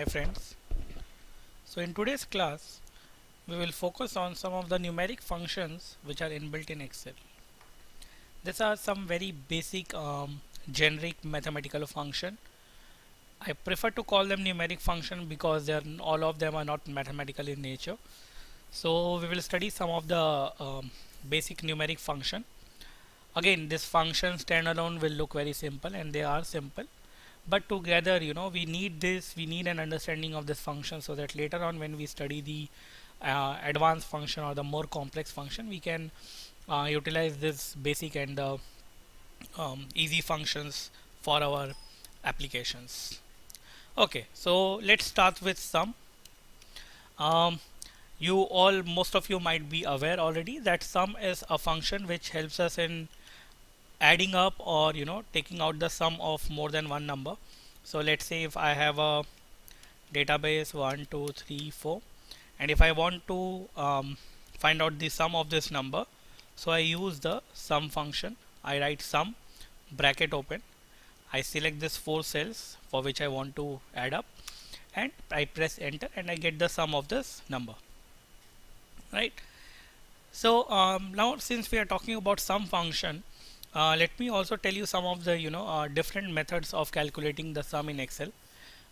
Hi friends. So in today's class we will focus on some of the numeric functions which are inbuilt in Excel. These are some very basic generic mathematical function. I prefer to call them numeric function because they are all of them are not mathematical in nature. So we will study some of the basic numeric function. Again, this function standalone will look very simple and they are simple. But together, we need we need an understanding of this function so that later on when we study the advanced function or the more complex function, we can utilize this basic and easy functions for our applications. Okay, so let's start with sum. Um, most of you might be aware already that sum is a function which helps us in adding up or taking out the sum of more than one number. So let's say if I have a database 1 2 3 4 and if I want to find out the sum of this number, so I use the sum function. I write sum bracket open, I select this 4 cells for which I want to add up and I press enter and I get the sum of this number, right? So now since we are talking about sum function, let me also tell you some of the different methods of calculating the sum in Excel.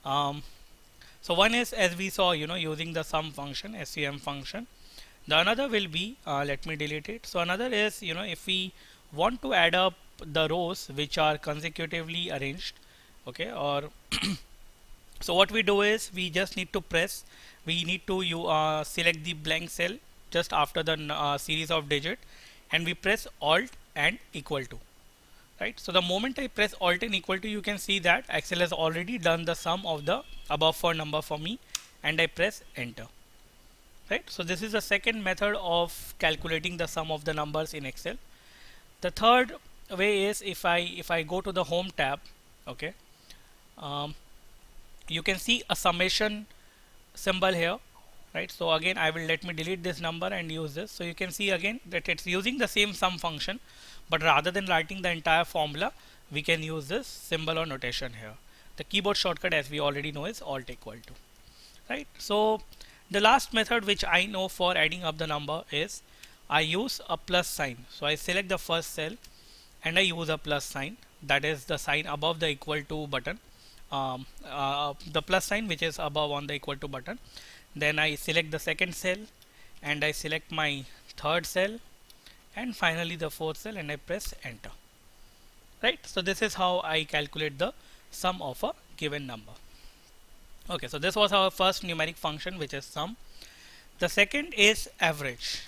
So one is, as we saw, using the sum function, SUM function. The another will be, let me delete it. So another is, if we want to add up the rows which are consecutively arranged, okay, or so what we do is we just need to we need to select the blank cell just after the series of digit and we press alt and equal to. Right, so the moment I press alt and equal to, you can see that Excel has already done the sum of the above 4 number for me and I press enter. Right, so this is the second method of calculating the sum of the numbers in Excel. The third way is if I go to the home tab, okay, you can see a summation symbol here, right? So again let me delete this number and use this. So you can see again that it's using the same sum function, but rather than writing the entire formula, we can use this symbol or notation here. The keyboard shortcut, as we already know, is alt equal to, right? So the last method which I know for adding up the number is I use a plus sign. So I select the first cell and I use a plus sign, that is the sign above the equal to button, the plus sign which is above on the equal to button. Then I select the second cell and I select my third cell and finally the fourth cell and I press enter. Right, so this is how I calculate the sum of a given number. Okay, so this was our first numeric function, which is sum. The second is average.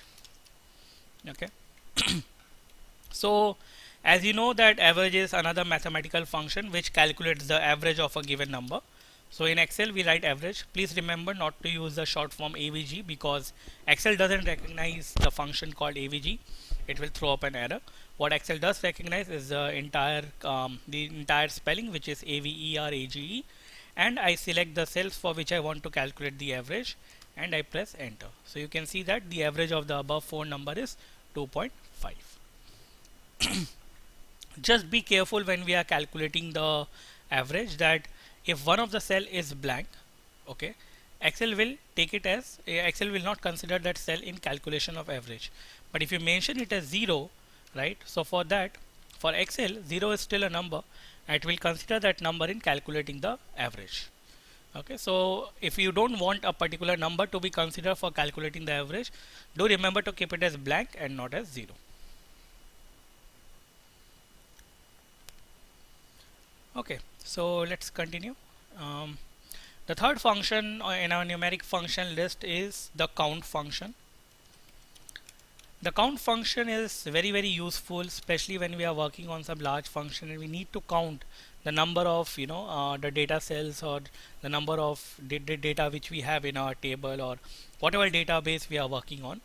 Okay, so as you know that average is another mathematical function which calculates the average of a given number. So in Excel we write average. Please remember not to use the short form AVG because Excel doesn't recognize the function called AVG. It will throw up an error. What Excel does recognize is the entire spelling, which is AVERAGE, and I select the cells for which I want to calculate the average and I press enter. So you can see that the average of the above 4 number is 2.5. Just be careful when we are calculating the average that if one of the cell is blank, okay, Excel will take it as Excel will not consider that cell in calculation of average. But if you mention it as 0, right, so for Excel 0 is still a number and it will consider that number in calculating the average. Okay, so if you don't want a particular number to be considered for calculating the average, do remember to keep it as blank and not as 0. Okay, so let's continue. The third function in our numeric function list is the count function. The count function is very useful, especially when we are working on some large function and we need to count the number of the data cells or the number of data which we have in our table or whatever database we are working on.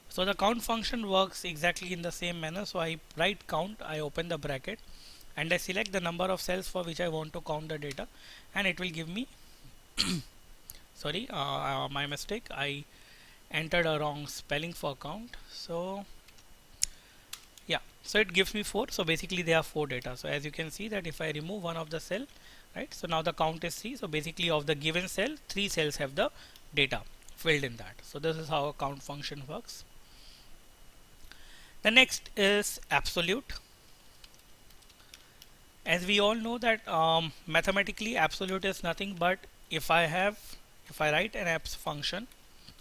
So the count function works exactly in the same manner. So I write count, I open the bracket and I select the number of cells for which I want to count the data and it will give me sorry, my mistake, I entered a wrong spelling for count. So yeah, so it gives me 4. So basically there are 4 data. So as you can see that if I remove one of the cell, right? So now the count is 3. So basically of the given cell, 3 cells have the data filled in that. So this is how a count function works. The next is absolute. As we all know that mathematically absolute is nothing but if I write an abs function,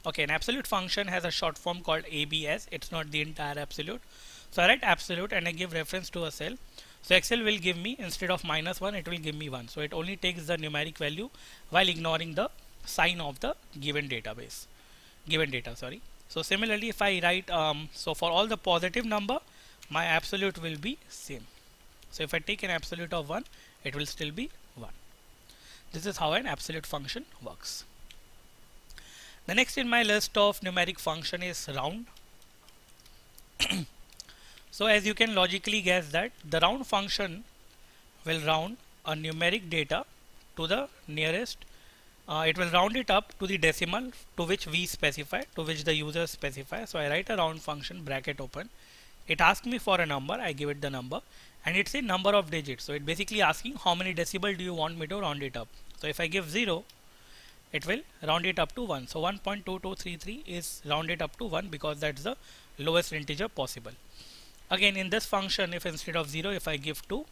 okay, an absolute function has a short form called ABS. It's not the entire absolute. So I write absolute and I give reference to a cell. So Excel will give me, instead of -1, it will give me 1. So it only takes the numeric value while ignoring the sign of the given database, given data, sorry. So similarly, if I write, so for all the positive number, my absolute will be same. So if I take an absolute of 1, it will still be 1. This is how an absolute function works. The next in my list of numeric function is round. So as you can logically guess that the round function will round a numeric data to the nearest, it will round it up to the decimal to which we specify, to which the user specify. So I write a round function, bracket open. It asks me for a number, I give it the number, and it's a number of digits. So it basically asking how many decibel do you want me to round it up. So if I give 0, it will round it up to 1. So 1.2233 is rounded up to 1 because that's the lowest integer possible. Again, in this function, if instead of 0, if I give 2,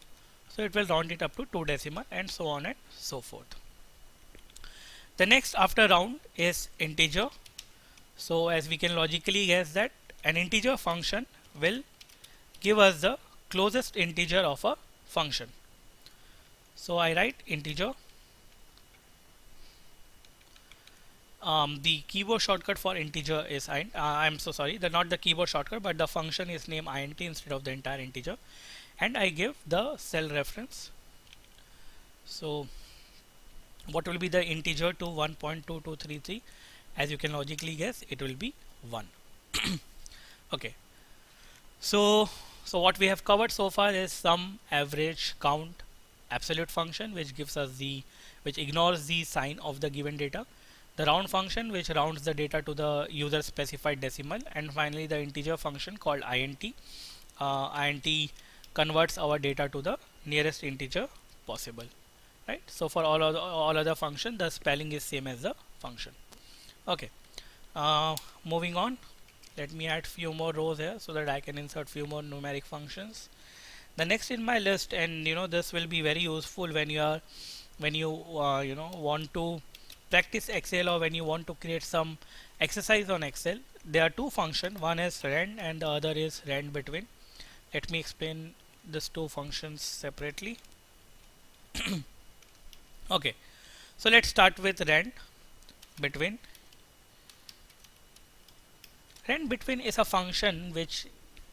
so it will round it up to 2 decimal, and so on and so forth. The next after round is integer. So as we can logically guess that an integer function will give us the closest integer of a function. So I write integer. The keyboard shortcut for integer is int. I'm so sorry, not the keyboard shortcut, but the function is named int instead of the entire integer, and I give the cell reference. So what will be the integer to 1.2233? As you can logically guess, it will be 1. Okay. So what we have covered so far is sum, average, count, absolute function, which gives us which ignores the sign of the given data. The round function, which rounds the data to the user specified decimal, and finally the integer function called int. Int converts our data to the nearest integer possible, right? So for all other function, the spelling is same as the function. Okay, moving on. Let me add few more rows here so that I can insert few more numeric functions. The next in my list, and this will be very useful when you want to practice Excel, or when you want to create some exercise on Excel. There are two functions. One is rand and the other is rand between. Let me explain these two functions separately. Okay, so let's start with rand between. Rand between is a function which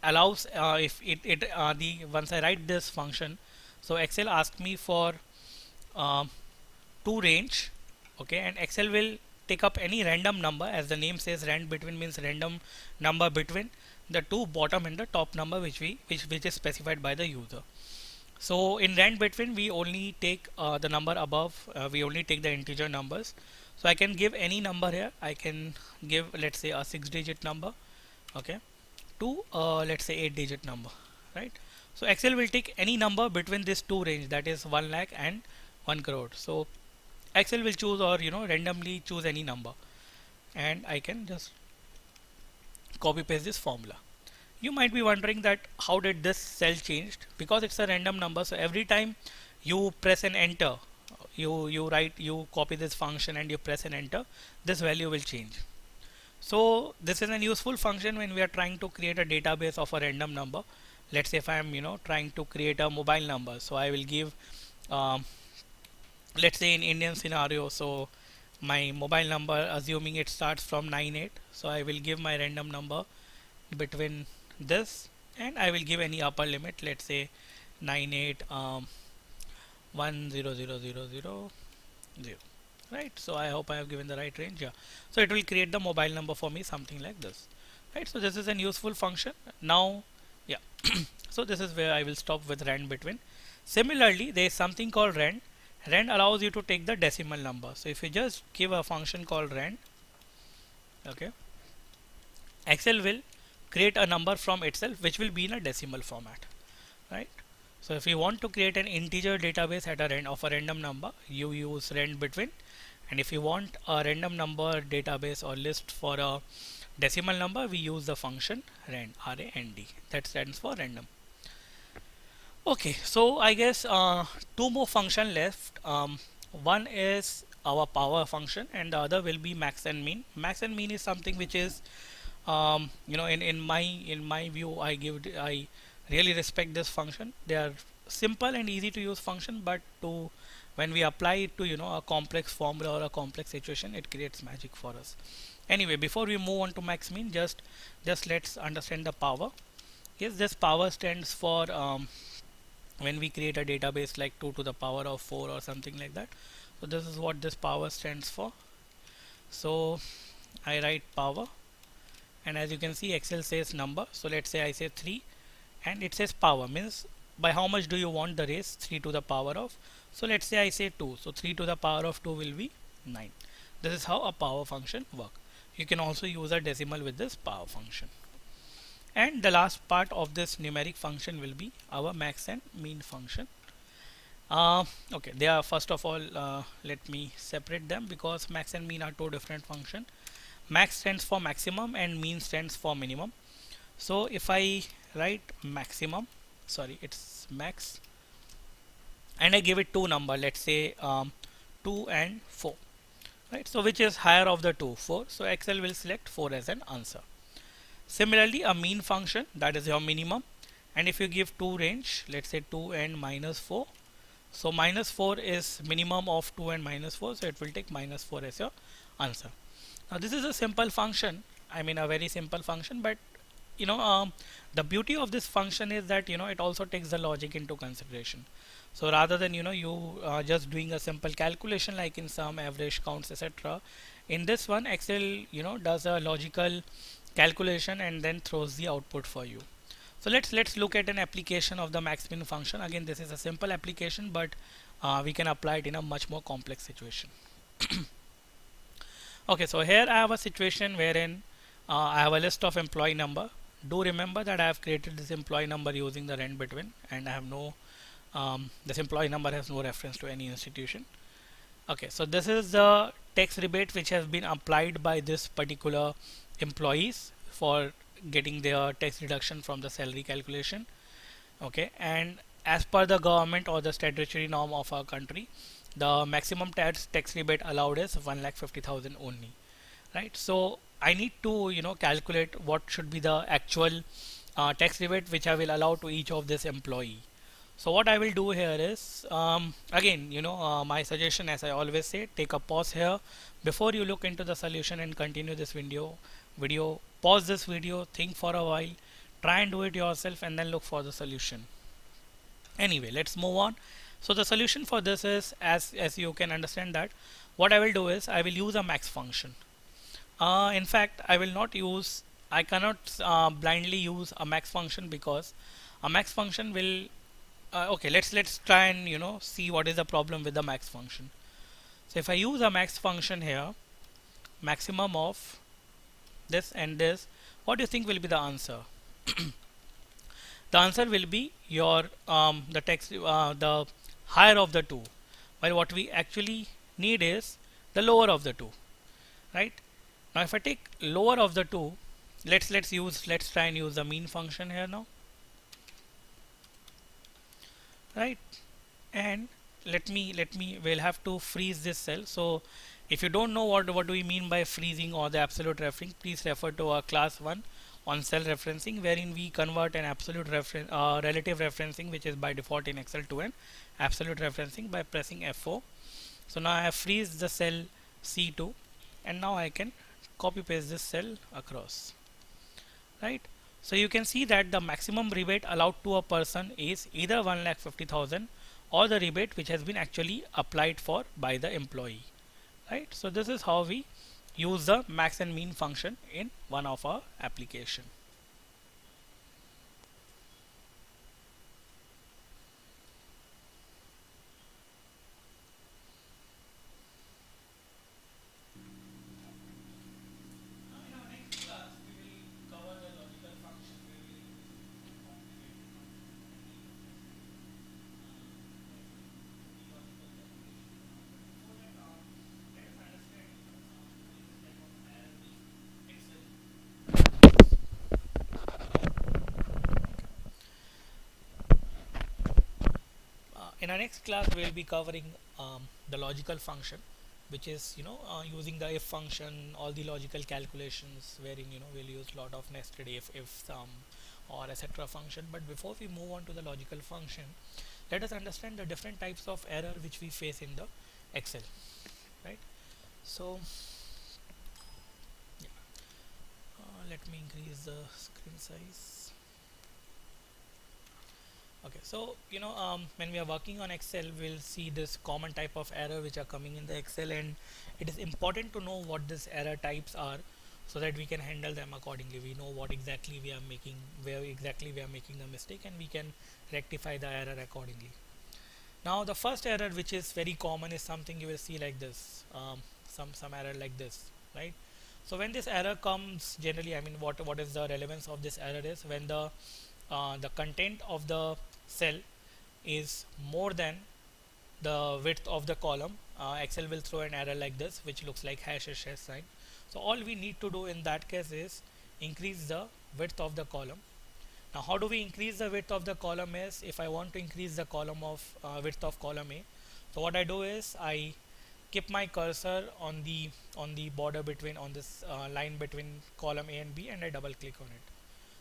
allows once I write this function, so Excel asks me for two range. Okay, and Excel will take up any random number. As the name says, rand between means random number between the two bottom and the top number which is specified by the user. So in rand between, we only take the number above, we only take the integer numbers. So I can give any number here. I can give, let's say, a 6-digit number, okay, to let's say 8-digit number, right? So Excel will take any number between these two range, that is 1 lakh and 1 crore. So Excel will choose, or randomly choose any number, and I can just copy paste this formula. You might be wondering that how did this cell changed? Because it's a random number, so every time you press an enter, you copy this function and you press an enter, this value will change. So this is a useful function when we are trying to create a database of a random number. Let's say if I am trying to create a mobile number, so I will give let's say in Indian scenario, so my mobile number, assuming it starts from 98, so I will give my random number between this, and I will give any upper limit, let's say 98 10000, right? So I hope I have given the right range. Yeah, so it will create the mobile number for me, something like this, right? So this is an useful function. Now, yeah, so this is where I will stop with rand between. Similarly, there is something called rand. Rand allows you to take the decimal number. So if you just give a function called rand, okay, Excel will create a number from itself which will be in a decimal format, right? So if you want to create an integer database at of a random number, you use rand between. And if you want a random number database or list for a decimal number, we use the function rand, R-A-N-D. That stands for random. Okay, so I guess two more function left. One is our power function, and the other will be max and mean. Max and mean is something which is, in my view, I really respect this function. They are simple and easy to use function, but to when we apply it to a complex formula or a complex situation, it creates magic for us. Anyway, before we move on to max mean, just let's understand the power. Yes, this power stands for when we create a database like 2 to the power of 4 or something like that. So this is what this power stands for. So I write power, and as you can see, Excel says number. So let's say I say 3, and it says power, means by how much do you want the raise, 3 to the power of. So let's say I say 2, so 3 to the power of 2 will be 9. This is how a power function works. You can also use a decimal with this power function. And the last part of this numeric function will be our max and mean function. Okay, they are, first of all, let me separate them, because max and mean are two different functions. Max stands for maximum and mean stands for minimum. So if I write maximum, sorry, it's max, and I give it two number, let's say 2 and 4, right? So which is higher of the two? 4. So Excel will select 4 as an answer. Similarly, a mean function, that is your minimum, and if you give two range, let's say 2 and -4, so -4 is minimum of 2 and -4, so it will take -4 as your answer. Now this is a simple function, I mean a very simple function, but the beauty of this function is that it also takes the logic into consideration. So rather than you just doing a simple calculation like in sum, average, counts, etc., in this one Excel does a logical calculation and then throws the output for you. So let's look at an application of the max min function. Again, this is a simple application, but we can apply it in a much more complex situation. Okay, so here I have a situation wherein I have a list of employee number. Do remember that I have created this employee number using the rand between, and I have no this employee number has no reference to any institution. Okay, so this is the tax rebate which has been applied by this particular employees for getting their tax deduction from the salary calculation. Okay, and as per the government or the statutory norm of our country, the maximum tax rebate allowed is 1,50,000 only, right? So I need to calculate what should be the actual tax rebate which I will allow to each of this employee. So what I will do here is, again, my suggestion, as I always say, take a pause here before you look into the solution and continue this video. Pause this video, think for a while, try and do it yourself, and then look for the solution. Anyway, let's move on. So the solution for this is, as you can understand, that what I will do is I will use a max function. In fact, I cannot blindly use a max function, because a max function will okay, let's try and see what is the problem with the max function. So if I use a max function here, maximum of this and this, what do you think will be the answer? The answer will be your the higher of the two, while what we actually need is the lower of the two, right? Now if I take lower of the two, let's try and use the mean function here now, right? And we'll have to freeze this cell. So if you don't know what do we mean by freezing or the absolute referencing, please refer to our class 1 on cell referencing, wherein we convert an absolute relative referencing, which is by default in Excel, to an absolute referencing by pressing F4. So now I have freezed the cell C2, and now I can copy paste this cell across, right? So you can see that the maximum rebate allowed to a person is either 1,50,000 or the rebate which has been actually applied for by the employee, right? So this is how we use the max and mean function in one of our application. In our next class we will be covering the logical function, which is using the if function, all the logical calculations wherein we'll use a lot of nested if sum or etc function. But before we move on to the logical function, let us understand the different types of error which we face in the Excel, right? So yeah, let me increase the screen size. Okay, so when we are working on Excel, we'll see this common type of error which are coming in the Excel, and it is important to know what these error types are so that we can handle them accordingly. We know what exactly we are making, where exactly we are making the mistake, and we can rectify the error accordingly. Now the first error which is very common is something you will see like this, some error like this, right? So when this error comes, generally, I mean, what is the relevance of this error is when the content of the cell is more than the width of the column. Excel will throw an error like this which looks like hash sign. So all we need to do in that case is increase the width of the column. Now how do we increase the width of the column is, if I want to increase the column of width of column A, so what I do is I keep my cursor on the border between on this line between column A and B, and I double click on it.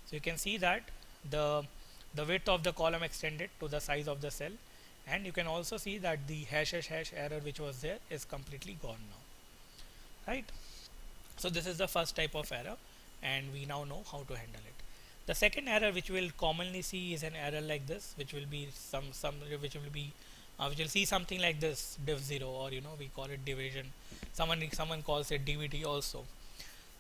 So you can see that the width of the column extended to the size of the cell, and you can also see that the hash error which was there is completely gone now, right? So this is the first type of error, and we now know how to handle it. The second error which we'll commonly see is an error like this, which will be which will see something like this, div 0, or we call it division. Someone calls it dvd also.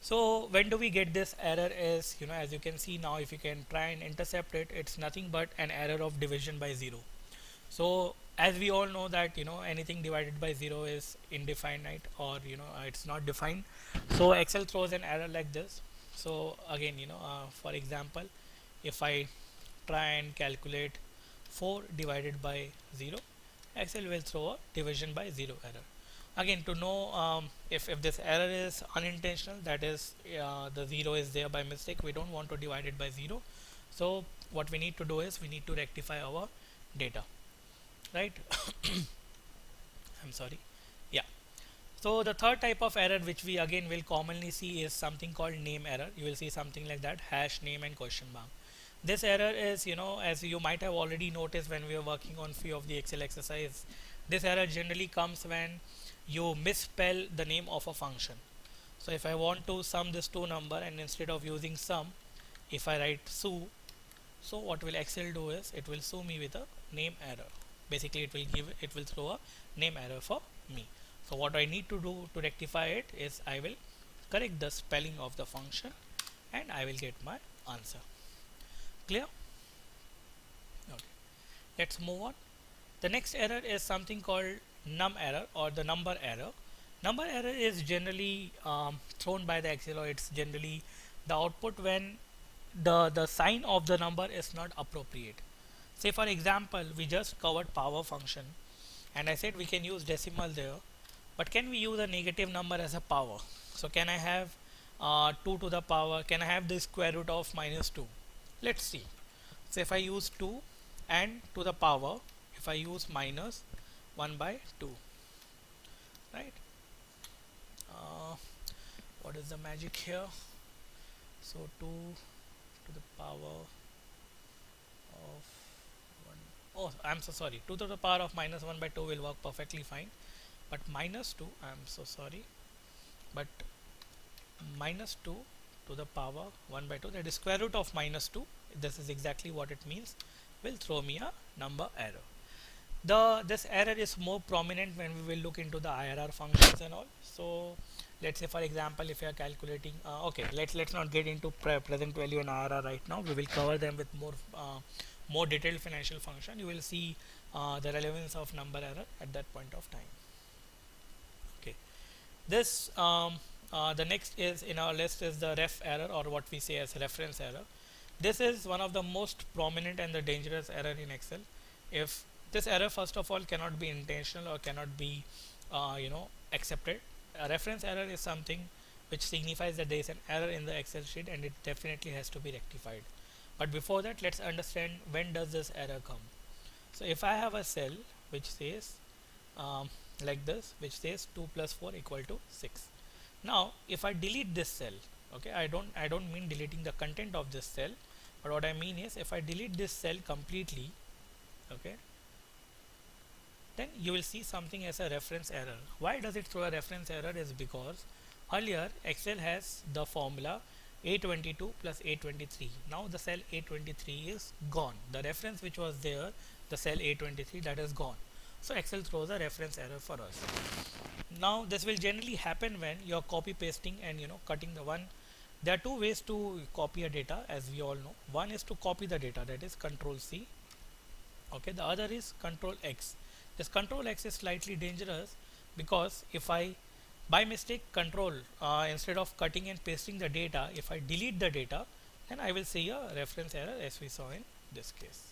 So when do we get this error is, as you can see now, if you can try and intercept it, it's nothing but an error of division by 0. So as we all know that anything divided by 0 is indefinite, or it's not defined. So Excel throws an error like this. So again, for example, if I try and calculate 4 divided by 0, Excel will throw a division by 0 error. Again, to know if this error is unintentional, that is the 0 is there by mistake, we don't want to divide it by 0. So what we need to do is we need to rectify our data, right? I'm sorry. Yeah. So the third type of error which we again will commonly see is something called name error. You will see something like that, hash name and question mark. This error is, as you might have already noticed when we were working on few of the Excel exercise, this error generally comes when you misspell the name of a function. So if I want to sum this two number, and instead of using sum, if I write su, so what will Excel do is it will sue me with a name error. Basically it will throw a name error for me. So what I need to do to rectify it is I will correct the spelling of the function, and I will get my answer. Clear? Okay. Let's move on. The next error is something called num error, or the number error. Number error is generally thrown by the Excel, or it's generally the output when the sign of the number is not appropriate. Say for example, we just covered power function, and I said we can use decimal there, but can we use a negative number as a power? So can I have 2 to the power? Can I have the square root of minus 2? Let's see. So if I use 2, and to the power, if I use minus 1 by 2, right? What is the magic here? So 2 to the power of 1. Oh, I'm so sorry. 2 to the power of minus 1 by 2 will work perfectly fine. But minus 2, I'm so sorry. But minus 2 to the power 1 by 2, that is square root of minus 2. This is exactly what it means. Will throw me a number error. This error is more prominent when we will look into the IRR functions and all. So let's say for example, if you are calculating okay, let's not get into present value and IRR right now. We will cover them with more detailed financial function. You will see the relevance of number error at that point of time. Okay, this the next is in our list is the ref error, or what we say as reference error. This is one of the most prominent and the dangerous error in Excel. If this error first of all cannot be intentional or cannot be accepted. A reference error is something which signifies that there is an error in the Excel sheet, and it definitely has to be rectified. But before that, let's understand when does this error come. So if I have a cell which says um, like this, which says 2 plus 4 equal to 6. Now if I delete this cell, okay, I don't mean deleting the content of this cell, but what I mean is if I delete this cell completely, okay, then you will see something as a reference error. Why does it throw a reference error is because earlier Excel has the formula A22 plus A23. Now the cell A23 is gone. The reference which was there, the cell A23, that is gone. So Excel throws a reference error for us. Now this will generally happen when you're copy pasting and cutting the one. There are two ways to copy a data, as we all know. One is to copy the data, that is Control C. Okay, the other is Control X. This Control X is slightly dangerous because if I by mistake control instead of cutting and pasting the data, if I delete the data, then I will see a reference error as we saw in this case,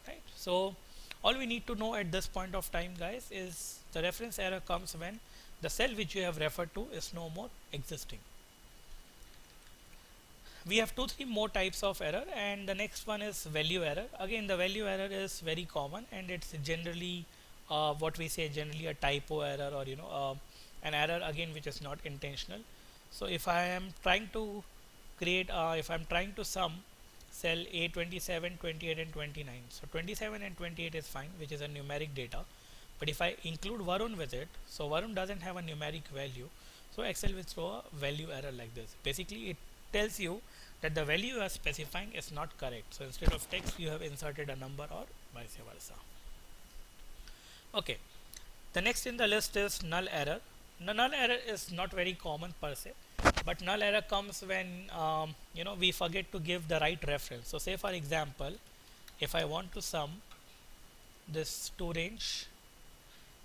right? So all we need to know at this point of time, guys, is the reference error comes when the cell which you have referred to is no more existing. We have 2-3 more types of error, and the next one is value error. Again, the value error is very common, and it's generally what we say generally a typo error, or an error again which is not intentional. So if I am trying to create if I'm trying to sum cell A27, 28 and 29, so 27 and 28 is fine, which is a numeric data, but if I include Varun with it, so Varun doesn't have a numeric value, so Excel will throw a value error like this. Basically it tells you that the value you are specifying is not correct, so instead of text you have inserted a number or vice versa. Okay, the next in the list is null error. The null error is not very common per se, but null error comes when we forget to give the right reference. So say for example, if I want to sum this 2 range,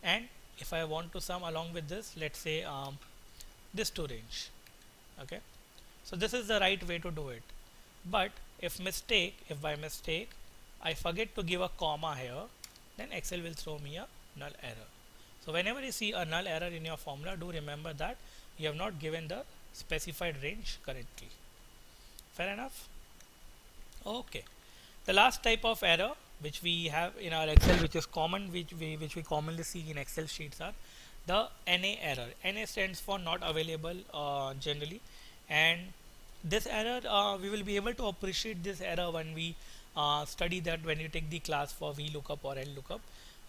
and if I want to sum along with this, let's say this 2 range, okay, so this is the right way to do it. But if by mistake I forget to give a comma here, then Excel will throw me a null error. So whenever you see a null error in your formula, do remember that you have not given the specified range correctly. Fair enough? Okay. The last type of error which we have in our Excel, which is common, which we commonly see in Excel sheets, are the NA error. NA stands for not available generally, and this error we will be able to appreciate this error when we study that when you take the class for VLOOKUP or LLOOKUP.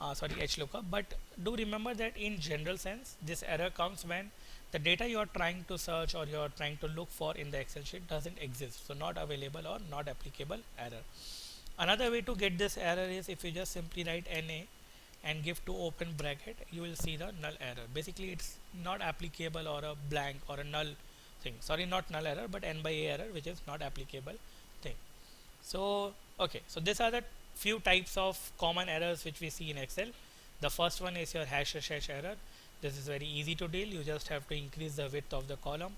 HLOOKUP. But do remember that in general sense, this error comes when the data you are trying to search or you are trying to look for in the Excel sheet doesn't exist, so not available or not applicable error. Another way to get this error is if you just simply write NA and give 2 open bracket, you will see the null error. Basically it's not applicable or a blank or a null thing. Sorry, not null error, but N by A error, which is not applicable thing. So okay, so these are the few types of common errors which we see in Excel. The first one is your hash error. This is very easy to deal. You just have to increase the width of the column.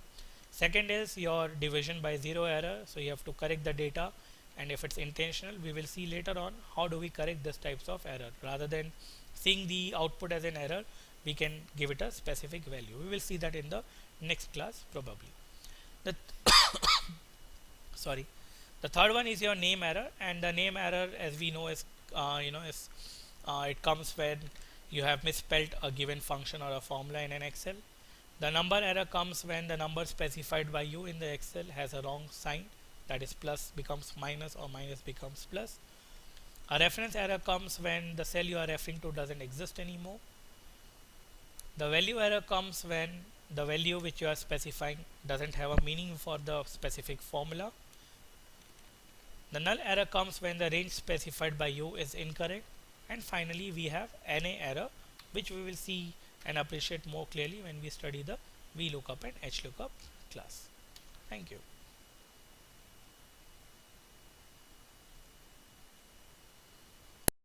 Second is your division by 0 error. So you have to correct the data, and if it's intentional, we will see later on how do we correct these types of error. Rather than seeing the output as an error, we can give it a specific value. We will see that in the next class probably. The sorry. The third one is your name error, and the name error, as we know, is it comes when you have misspelled a given function or a formula in an Excel. The number error comes when the number specified by you in the Excel has a wrong sign, that is plus becomes minus or minus becomes plus. A reference error comes when the cell you are referring to doesn't exist anymore. The value error comes when the value which you are specifying doesn't have a meaning for the specific formula. The null error comes when the range specified by you is incorrect. And finally we have NA error, which we will see and appreciate more clearly when we study the VLOOKUP and HLOOKUP class. Thank you.